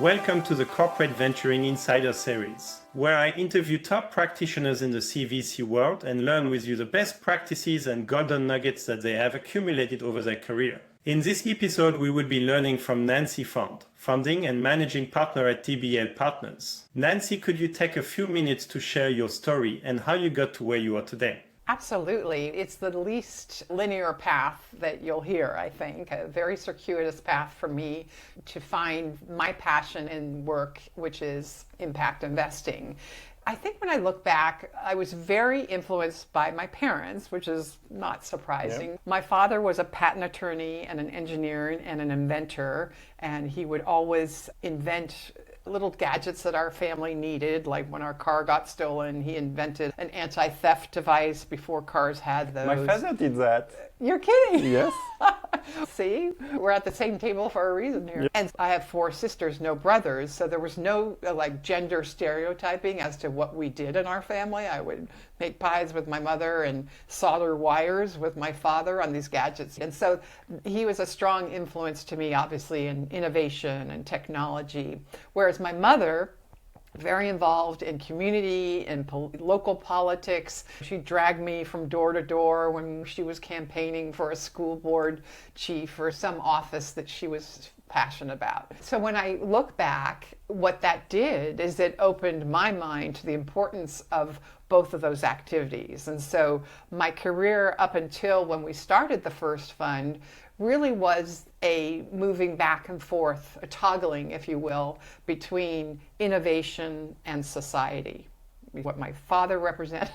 Welcome to the Corporate Venturing Insider Series, where I interview top practitioners in the CVC world and learn with you the best practices and golden nuggets that they have accumulated over their career. In this episode, we will be learning from Nancy Pfund, founding and managing partner at DBL Partners. Nancy, could you take a few minutes to share your story and how you got to where you are today? Absolutely. It's the least linear path that you'll hear, I think. A very circuitous path for me to find my passion in work, which is impact investing. I think when I look back, I was very influenced by my parents, which is not surprising. Yep. My father was a patent attorney and an engineer and an inventor, and he would always invent little gadgets that our family needed. Like when our car got stolen, he invented an anti-theft device before cars had those. My father did that. You're kidding? Yes. See, we're at the same table for a reason here. Yep. And I have 4 sisters, no brothers, so there was no gender stereotyping as to what we did in our family. I would make pies with my mother and solder wires with my father on these gadgets. And so he was a strong influence to me, obviously, in innovation and technology. Whereas my mother, very involved in community and local politics. She dragged me from door to door when she was campaigning for a school board chief or some office that she was passionate about. So when I look back, what that did is it opened my mind to the importance of both of those activities. And so my career up until when we started the first fund really was a moving back and forth, a toggling, if you will, between innovation and society. What my father represented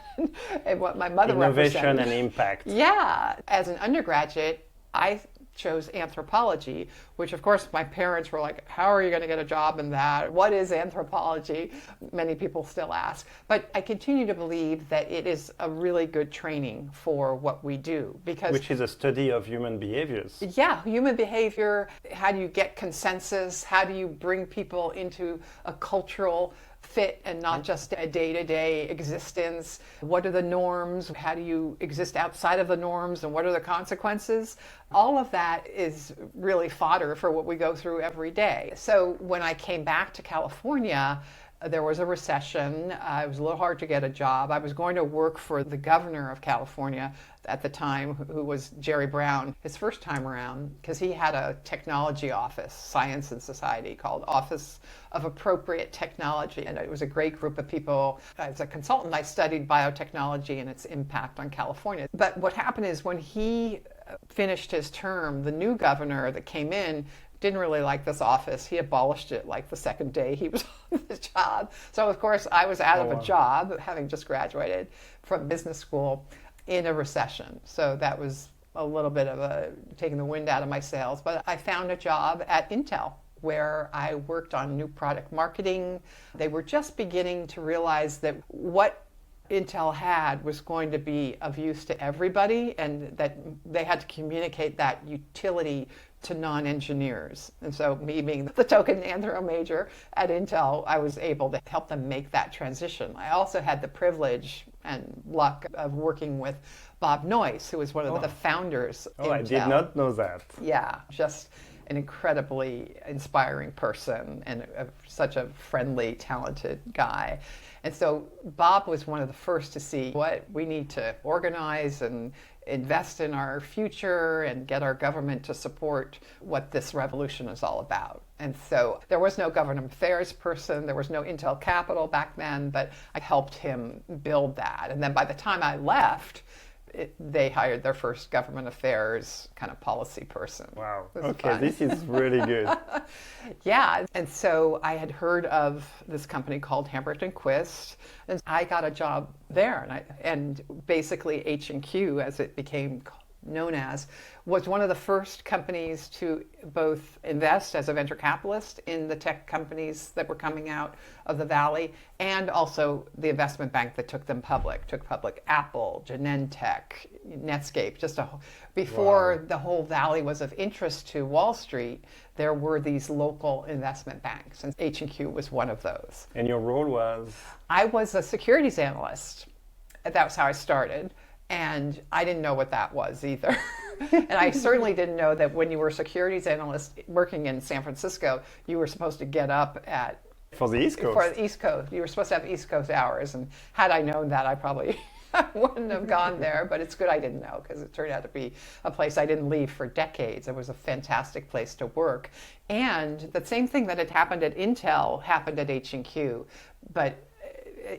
and what my mother represented. Innovation and impact. Yeah. As an undergraduate, I chose anthropology, which of course my parents were like, how are you going to get a job in that? What is anthropology? Many people still ask. But I continue to believe that it is a really good training for what we do. Which is a study of human behaviors. Yeah, human behavior. How do you get consensus? How do you bring people into a cultural fit and not just a day-to-day existence? What are the norms? How do you exist outside of the norms, and what are the consequences? All of that is really fodder for what we go through every day. So when I came back to California, there was a recession. It was a little hard to get a job. I was going to work for the governor of California at the time, who was Jerry Brown, his first time around, because he had a technology office, Science and Society, called Office of Appropriate Technology. And it was a great group of people. As a consultant, I studied biotechnology and its impact on California. But what happened is when he finished his term, the new governor that came in didn't really like this office. He abolished it like the second day he was on the job. So of course I was out of a job, having just graduated from business school in a recession. So that was a little bit of taking the wind out of my sails. But I found a job at Intel, where I worked on new product marketing. They were just beginning to realize that what Intel had was going to be of use to everybody, and that they had to communicate that utility to non-engineers. And so me being the token anthro major at Intel, I was able to help them make that transition. I also had the privilege and luck of working with Bob Noyce, who was one of the founders. Oh, I did not know that. Yeah, just an incredibly inspiring person and such a friendly, talented guy. And so Bob was one of the first to see what we need to organize and invest in our future and get our government to support what this revolution is all about. And so there was no government affairs person, there was no Intel Capital back then, but I helped him build that. And then by the time I left, they hired their first government affairs kind of policy person. Wow. Okay, this is really good. Yeah. And so I had heard of this company called Hambrecht and Quist, and I got a job there. And basically H&Q, as it became known as, was one of the first companies to both invest as a venture capitalist in the tech companies that were coming out of the Valley, and also the investment bank that took them public. Took public Apple, Genentech, Netscape. Before the whole Valley was of interest to Wall Street, there were these local investment banks, and H&Q was one of those. And your role was? I was a securities analyst. That was how I started. And I didn't know what that was either. And I certainly didn't know that when you were a securities analyst working in San Francisco, you were supposed to get up at For the East Coast. For the East Coast. You were supposed to have East Coast hours. And had I known that, I probably wouldn't have gone there. But it's good I didn't know, because it turned out to be a place I didn't leave for decades. It was a fantastic place to work. And the same thing that had happened at Intel happened at H&Q, but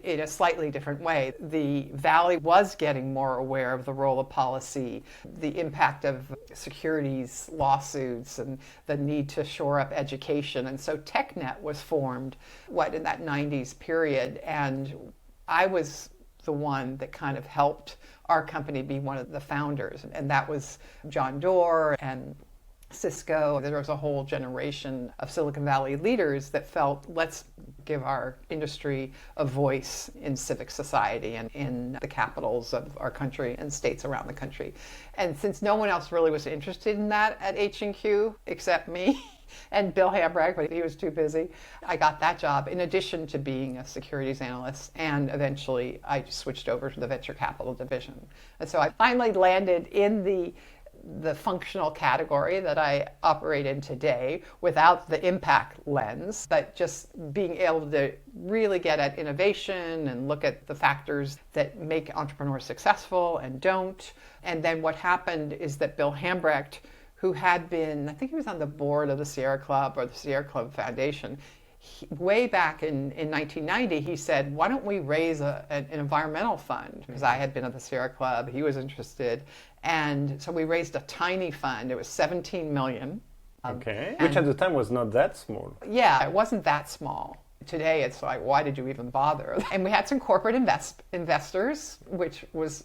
in a slightly different way. The Valley was getting more aware of the role of policy, the impact of securities lawsuits, and the need to shore up education. And so TechNet was formed, in that 90s period. And I was the one that kind of helped our company be one of the founders. And that was John Doerr and Cisco. There was a whole generation of Silicon Valley leaders that felt, let's give our industry a voice in civic society and in the capitals of our country and states around the country. And since no one else really was interested in that at H&Q except me and Bill Hambrag, but he was too busy, I got that job in addition to being a securities analyst. And eventually I switched over to the venture capital division. And so I finally landed in the functional category that I operate in today without the impact lens, but just being able to really get at innovation and look at the factors that make entrepreneurs successful and don't. And then what happened is that Bill Hambrecht, who had been, I think he was on the board of the Sierra Club or the Sierra Club Foundation, way back in 1990, he said, why don't we raise an environmental fund? Because I had been at the Sierra Club, he was interested. And so we raised a tiny fund. It was 17 million. Okay, which at the time was not that small. Yeah, it wasn't that small. Today it's like, why did you even bother? And we had some corporate investors, which was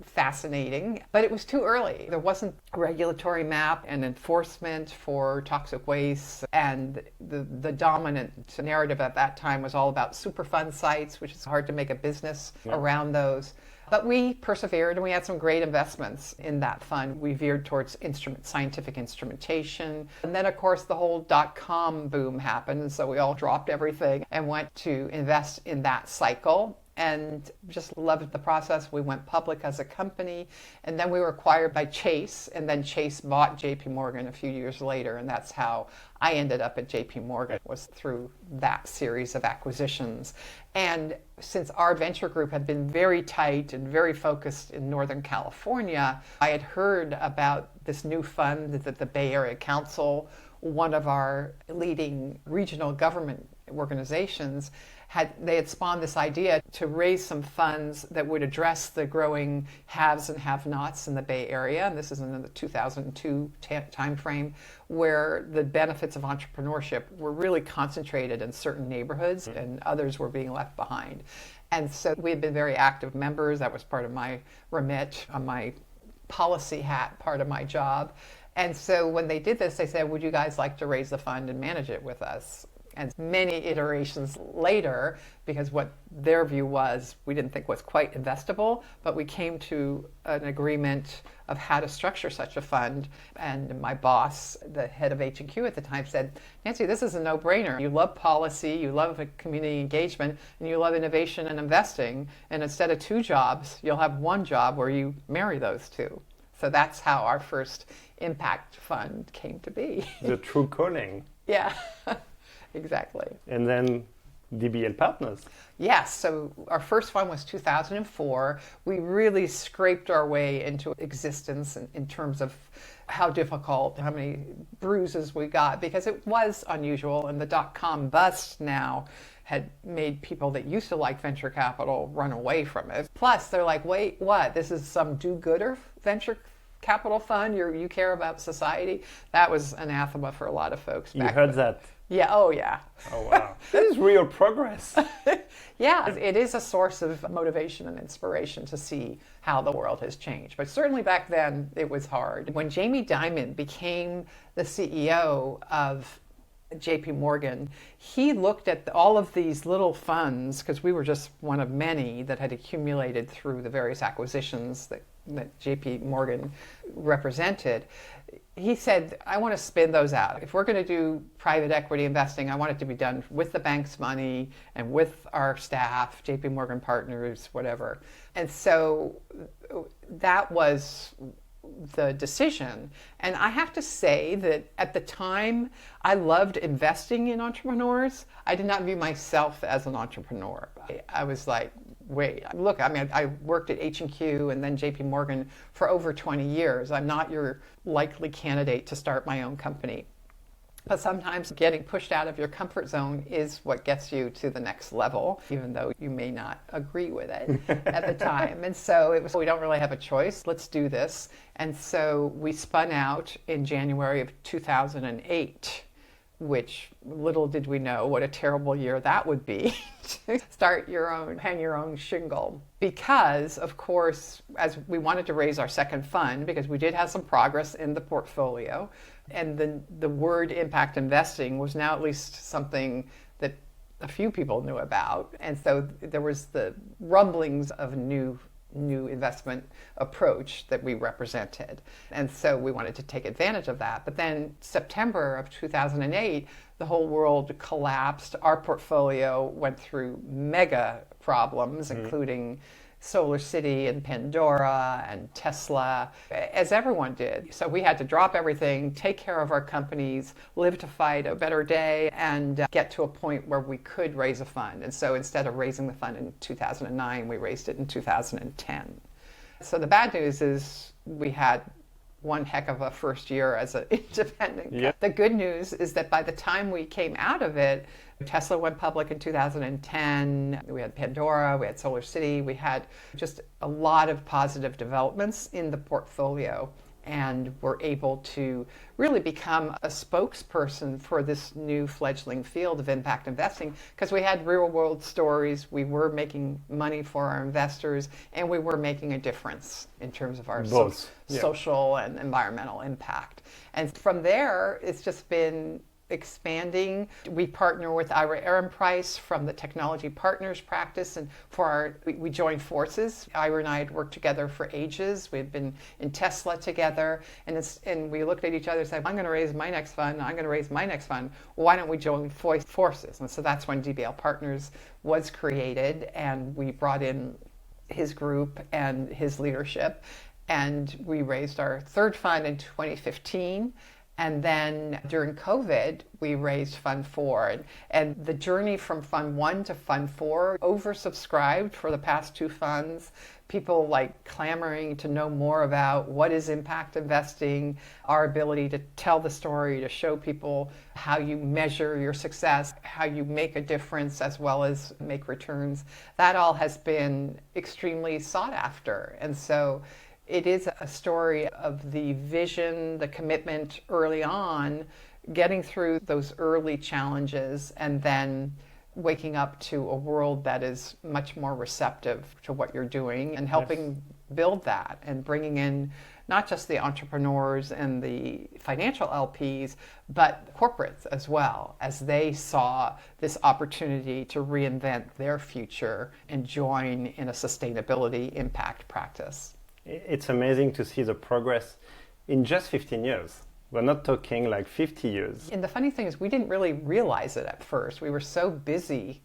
fascinating, but it was too early. There wasn't a regulatory map and enforcement for toxic waste, and the dominant narrative at that time was all about Superfund sites, which is hard to make a business around those. But we persevered, and we had some great investments in that fund. We veered towards scientific instrumentation. And then, of course, the whole dot-com boom happened, and so we all dropped everything and went to invest in that cycle. And just loved the process. We went public as a company, and then we were acquired by Chase, and then Chase bought JP Morgan a few years later, and that's how I ended up at JP Morgan, was through that series of acquisitions. And since our venture group had been very tight and very focused in Northern California, I had heard about this new fund that the Bay Area Council, one of our leading regional government organizations, they had spawned this idea to raise some funds that would address the growing haves and have-nots in the Bay Area. And this is in the 2002 timeframe, where the benefits of entrepreneurship were really concentrated in certain neighborhoods and others were being left behind. And so we had been very active members. That was part of my remit, on my policy hat, part of my job. And so when they did this, they said, would you guys like to raise the fund and manage it with us? And many iterations later, because what their view was, we didn't think was quite investable, but we came to an agreement of how to structure such a fund. And my boss, the head of H&Q at the time, said, Nancy, this is a no-brainer. You love policy, you love community engagement, and you love innovation and investing. And instead of two jobs, you'll have one job where you marry those two. So that's how our first impact fund came to be. The true calling. Yeah. Exactly. And then DBL Partners. Yes, so our first fund was 2004. We really scraped our way into existence in terms of how difficult, how many bruises we got, because it was unusual, and the dot-com bust now had made people that used to like venture capital run away from it. Plus, they're like, wait, what? This is some do-gooder venture capital fund? You care about society? That was anathema for a lot of folks. You heard that? Yeah, oh yeah. Oh wow. That is real progress. Yeah, it is a source of motivation and inspiration to see how the world has changed. But certainly back then, it was hard. When Jamie Dimon became the CEO of JP Morgan, he looked at all of these little funds, because we were just one of many that had accumulated through the various acquisitions that JP Morgan represented. He said, I want to spin those out. If we're going to do private equity investing, I want it to be done with the bank's money and with our staff, JP Morgan Partners, whatever. And so that was the decision. And I have to say that at the time, I loved investing in entrepreneurs. I did not view myself as an entrepreneur. I was like, wait, look, I mean, I worked at H&Q and then JP Morgan for over 20 years. I'm not your likely candidate to start my own company. But sometimes getting pushed out of your comfort zone is what gets you to the next level, even though you may not agree with it at the time. And so it was, we don't really have a choice. Let's do this. And so we spun out in January of 2008, which little did we know what a terrible year that would be to start your own, hang your own shingle. Because, of course, as we wanted to raise our second fund, because we did have some progress in the portfolio, and the word impact investing was now at least something that a few people knew about. And so there was the rumblings of a new investment approach that we represented. And so we wanted to take advantage of that. But then September of 2008, the whole world collapsed. Our portfolio went through mega problems, including SolarCity and Pandora and Tesla, as everyone did. So we had to drop everything, take care of our companies, live to fight a better day, and get to a point where we could raise a fund. And so instead of raising the fund in 2009, we raised it in 2010. So the bad news is we had one heck of a first year as an independent. Yeah. The good news is that by the time we came out of it, Tesla went public in 2010. We had Pandora, we had SolarCity, we had just a lot of positive developments in the portfolio, and were able to really become a spokesperson for this new fledgling field of impact investing, because we had real world stories, we were making money for our investors, and we were making a difference in terms of our social and environmental impact. And from there, it's just been expanding. We partner with Ira Ehrenpreis from the Technology Partners practice, and we joined forces. Ira and I had worked together for ages. We had been in Tesla together, and we looked at each other and said, I'm going to raise my next fund, I'm going to raise my next fund. Why don't we join forces? And so that's when DBL Partners was created, and we brought in his group and his leadership, and we raised our third fund in 2015. And then during COVID, we raised Fund 4. And the journey from Fund 1 to Fund 4, oversubscribed for the past two funds. People like clamoring to know more about what is impact investing, our ability to tell the story, to show people how you measure your success, how you make a difference as well as make returns. That all has been extremely sought after. And so it is a story of the vision, the commitment early on, getting through those early challenges, and then waking up to a world that is much more receptive to what you're doing, and helping build that, and bringing in not just the entrepreneurs and the financial LPs, but corporates as well, as they saw this opportunity to reinvent their future and join in a sustainability impact practice. It's amazing to see the progress in just 15 years. We're not talking like 50 years. And the funny thing is, we didn't really realize it at first. We were so busy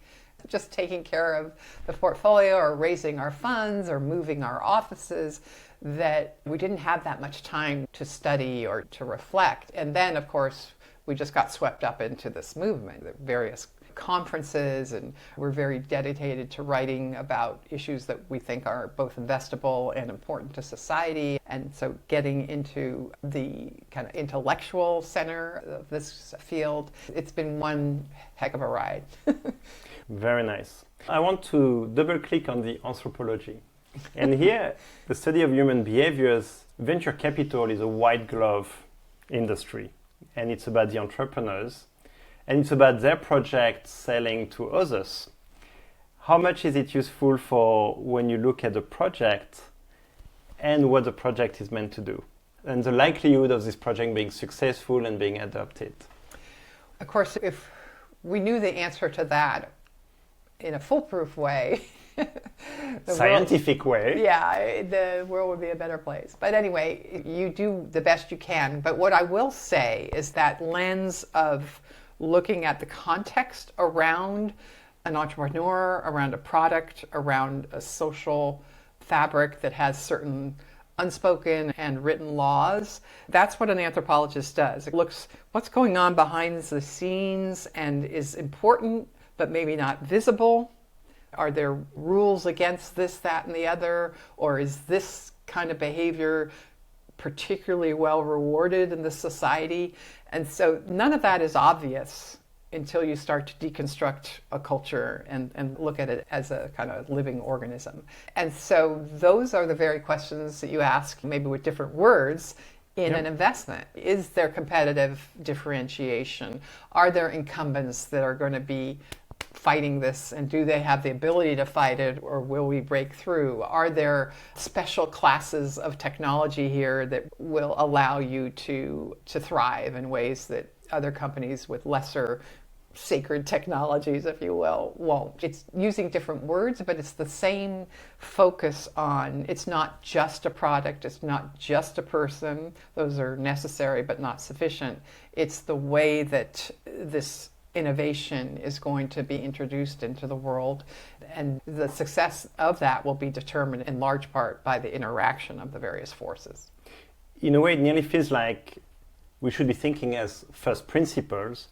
just taking care of the portfolio or raising our funds or moving our offices that we didn't have that much time to study or to reflect. And then, of course, we just got swept up into this movement, the various conferences, and we're very dedicated to writing about issues that we think are both investable and important to society. And so getting into the kind of intellectual center of this field, it's been one heck of a ride. Very nice. I want to double click on the anthropology. And here, the study of human behaviors, venture capital is a white glove industry. And it's about the entrepreneurs. And it's about their project selling to others. How much is it useful for when you look at the project and what the project is meant to do? And the likelihood of this project being successful and being adopted? Of course, if we knew the answer to that in a foolproof way, scientific way. Yeah, the world would be a better place. But anyway, you do the best you can. But what I will say is that lens of looking at the context around an entrepreneur, around a product, around a social fabric that has certain unspoken and written laws. That's what an anthropologist does. It looks what's going on behind the scenes and is important, but maybe not visible. Are there rules against this, that, and the other? Or is this kind of behavior particularly well rewarded in this society? And so none of that is obvious until you start to deconstruct a culture and look at it as a kind of living organism. And so those are the very questions that you ask, maybe with different words, in an investment. Is there competitive differentiation? Are there incumbents that are going to be fighting this, and do they have the ability to fight it, or will we break through? Are there special classes of technology here that will allow you to thrive in ways that other companies with lesser sacred technologies, if you will, won't? It's using different words, but it's the same focus on, it's not just a product, it's not just a person. Those are necessary but not sufficient. It's the way that this innovation is going to be introduced into the world, and the success of that will be determined in large part by the interaction of the various forces. In a way, it nearly feels like we should be thinking as first principles,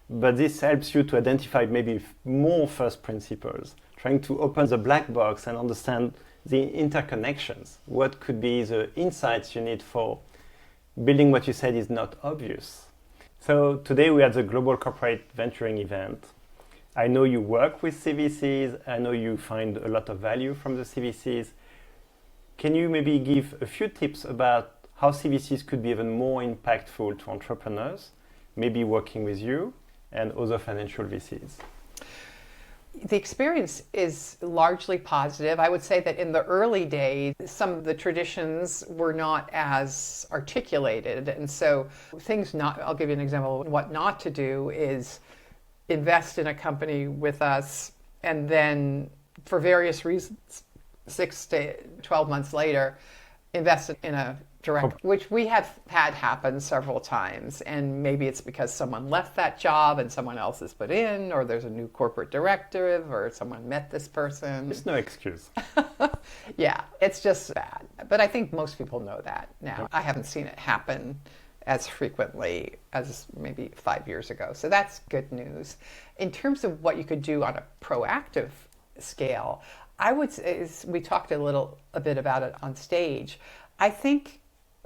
but this helps you to identify maybe more first principles, trying to open the black box and understand the interconnections. What could be the insights you need for building what you said is not obvious. So today we had the Global Corporate Venturing event. I know you work with CVCs. I know you find a lot of value from the CVCs. Can you maybe give a few tips about how CVCs could be even more impactful to entrepreneurs, maybe working with you and other financial VCs? The experience is largely positive. I would say that in the early days, some of the traditions were not as articulated. And so I'll give you an example. What not to do is invest in a company with us and then, for various reasons, 6 to 12 months later, invest in a direct, which we have had happen several times. And maybe it's because someone left that job and someone else is put in, or there's a new corporate directive, or someone met this person. There's no excuse. Yeah, it's just bad. But I think most people know that now. I haven't seen it happen as frequently as maybe 5 years ago. So that's good news. In terms of what you could do on a proactive scale, I would say, we talked a bit about it on stage. I think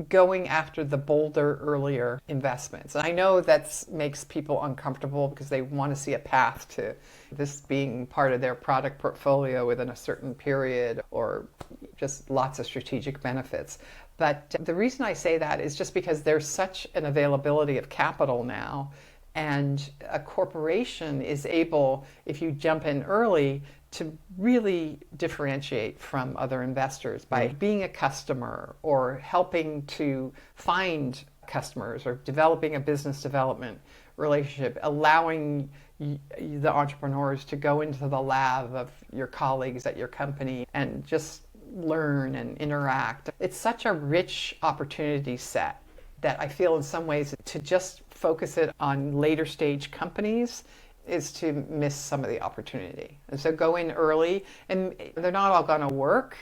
going after the bolder, earlier investments. And I know that makes people uncomfortable because they want to see a path to this being part of their product portfolio within a certain period, or just lots of strategic benefits. But the reason I say that is just because there's such an availability of capital now, and a corporation is able, if you jump in early, to really differentiate from other investors by being a customer, or helping to find customers, or developing a business development relationship, allowing the entrepreneurs to go into the lab of your colleagues at your company and just learn and interact. It's such a rich opportunity set that I feel in some ways to just focus it on later stage companies is to miss some of the opportunity. And so go in early, and they're not all going to work,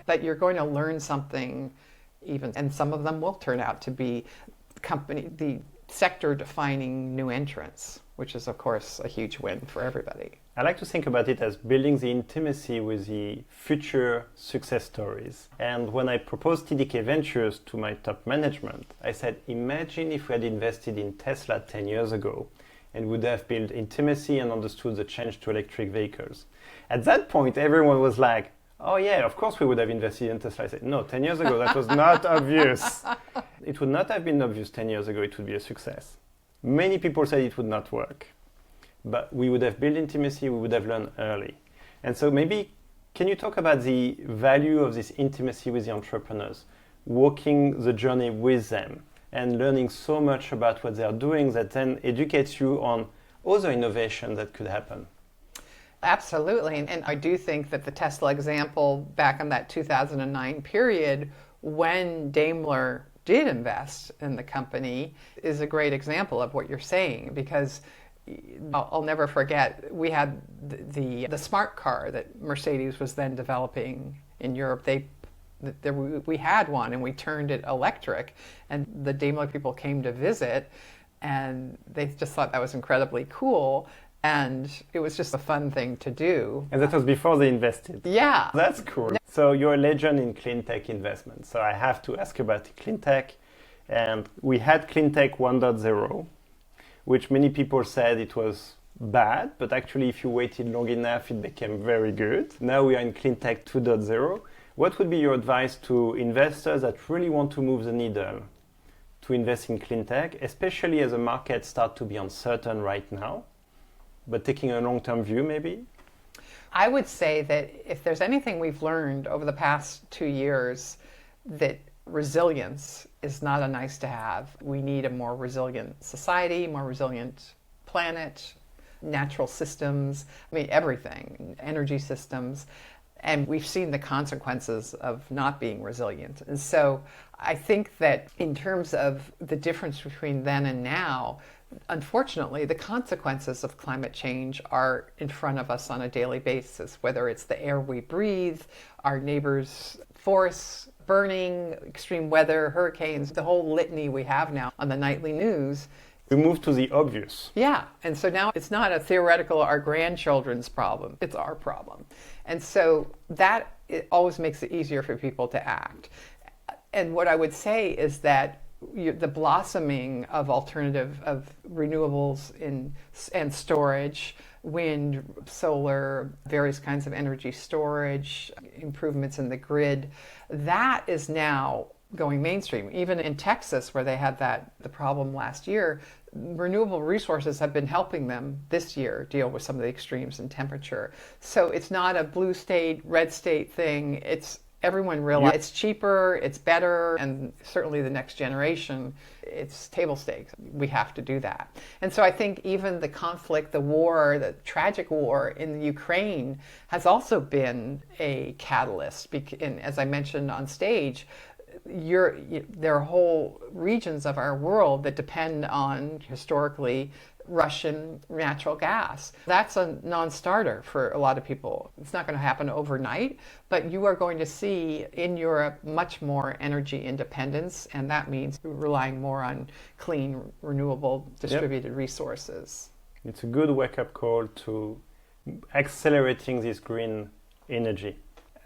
but you're going to learn something even, and some of them will turn out to be the sector defining new entrants, which is of course a huge win for everybody. I like to think about it as building the intimacy with the future success stories. And when I proposed TDK Ventures to my top management, I said, imagine if we had invested in Tesla 10 years ago and would have built intimacy and understood the change to electric vehicles. At that point, everyone was like, oh yeah, of course we would have invested in Tesla. I said, no, 10 years ago, that was not obvious. It would not have been obvious 10 years ago it would be a success. Many people said it would not work. But we would have built intimacy, we would have learned early. And so maybe, can you talk about the value of this intimacy with the entrepreneurs, walking the journey with them, and learning so much about what they're doing that then educates you on other innovation that could happen? Absolutely. And I do think that the Tesla example back in that 2009 period, when Daimler did invest in the company, is a great example of what you're saying, because I'll never forget, we had the smart car that Mercedes was then developing in Europe. They We had one and we turned it electric, and the Daimler people came to visit, and they just thought that was incredibly cool, and it was just a fun thing to do. And that was before they invested. Yeah. That's cool. So you're a legend in clean tech investment. So I have to ask about clean tech. And we had Cleantech 1.0, which many people said it was bad, but actually if you waited long enough, it became very good. Now we are in Cleantech 2.0. What would be your advice to investors that really want to move the needle to invest in clean tech, especially as the market starts to be uncertain right now, but taking a long-term view maybe? I would say that if there's anything we've learned over the past 2 years, that resilience is not a nice to have. We need a more resilient society, more resilient planet, natural systems, everything, energy systems. And we've seen the consequences of not being resilient. And so I think that in terms of the difference between then and now, unfortunately, the consequences of climate change are in front of us on a daily basis, whether it's the air we breathe, our neighbors' forests burning, extreme weather, hurricanes, the whole litany we have now on the nightly news. We move to the obvious. Yeah, and so now it's not a theoretical our grandchildren's problem, it's our problem. And so that it always makes it easier for people to act. And what I would say is that the blossoming of alternative, of renewables and storage, wind, solar, various kinds of energy storage, improvements in the grid, that is now going mainstream. Even in Texas, where they had the problem last year, renewable resources have been helping them this year deal with some of the extremes in temperature. So it's not a blue state, red state thing. It's everyone realizes it's cheaper, it's better, and certainly the next generation, it's table stakes. We have to do that. And so I think even the conflict, the war, the tragic war in the Ukraine has also been a catalyst. And as I mentioned on stage, there are whole regions of our world that depend on, historically, Russian natural gas. That's a non-starter for a lot of people. It's not going to happen overnight, but you are going to see in Europe much more energy independence, and that means relying more on clean, renewable, distributed resources. It's a good wake-up call to accelerating this green energy.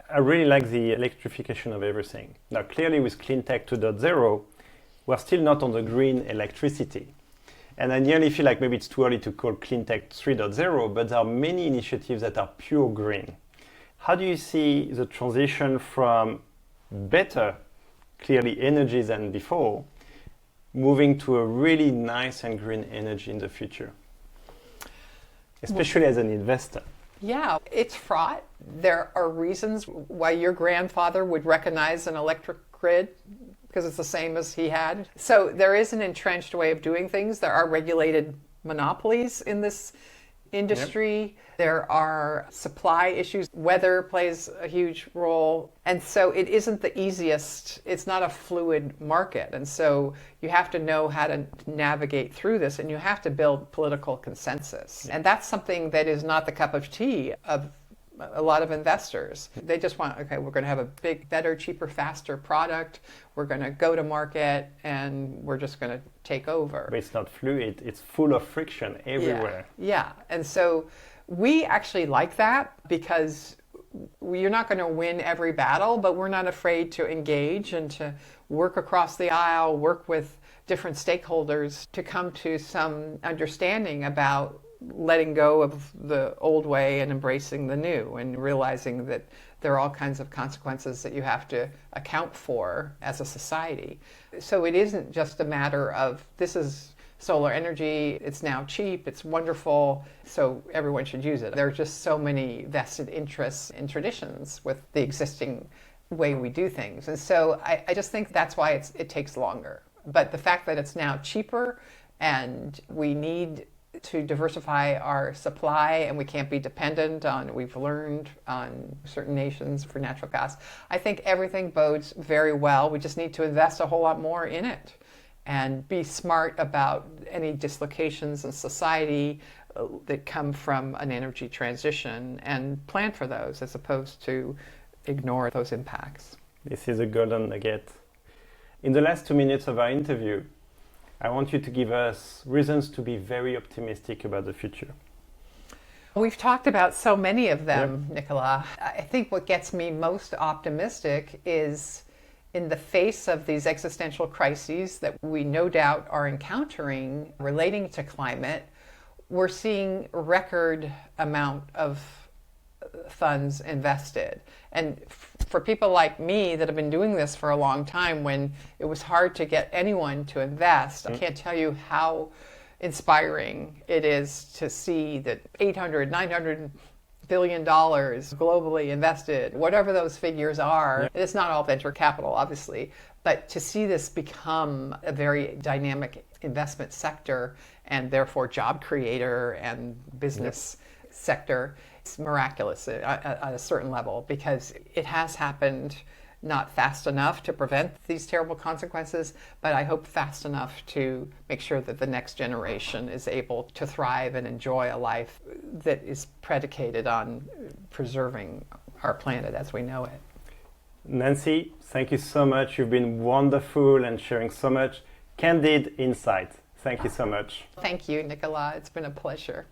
I really like the electrification of everything. Now, clearly with Cleantech 2.0, we're still not on the green electricity. And I nearly feel like maybe it's too early to call Cleantech 3.0, but there are many initiatives that are pure green. How do you see the transition from better, clearly, energy than before, moving to a really nice and green energy in the future, especially as an investor? Yeah, it's fraught. There are reasons why your grandfather would recognize an electric grid, because it's the same as he had. So there is an entrenched way of doing things. There are regulated monopolies in this industry. Yep. There are supply issues. Weather plays a huge role. And so it isn't the easiest. It's not a fluid market. And so you have to know how to navigate through this, and you have to build political consensus. Yep. And that's something that is not the cup of tea of a lot of investors. They just want, okay, we're going to have a big, better, cheaper, faster product. We're going to go to market, and we're just going to take over. But it's not fluid. It's full of friction everywhere. Yeah. And so we actually like that, because you're not going to win every battle, but we're not afraid to engage and to work across the aisle, work with different stakeholders to come to some understanding about letting go of the old way and embracing the new, and realizing that there are all kinds of consequences that you have to account for as a society. So it isn't just a matter of, this is solar energy, it's now cheap, it's wonderful, so everyone should use it. There are just so many vested interests and traditions with the existing way we do things. And so I just think that's why it takes longer. But the fact that it's now cheaper, and we need to diversify our supply, and we can't be dependent on, we've learned, on certain nations for natural gas. I think everything bodes very well. We just need to invest a whole lot more in it and be smart about any dislocations in society that come from an energy transition, and plan for those as opposed to ignore those impacts. This is a golden nugget. In the last 2 minutes of our interview, I want you to give us reasons to be very optimistic about the future. We've talked about so many of them, Nicola. I think what gets me most optimistic is in the face of these existential crises that we no doubt are encountering relating to climate, we're seeing record amount of funds invested. And for people like me that have been doing this for a long time, when it was hard to get anyone to invest, I can't tell you how inspiring it is to see that 800, 900 billion dollars globally invested, whatever those figures are. It's not all venture capital, obviously, but to see this become a very dynamic investment sector and therefore job creator and business sector, it's miraculous at a certain level, because it has happened not fast enough to prevent these terrible consequences, but I hope fast enough to make sure that the next generation is able to thrive and enjoy a life that is predicated on preserving our planet as we know it. Nancy, thank you so much. You've been wonderful and sharing so much candid insight. Thank you so much. Thank you, Nicola. It's been a pleasure.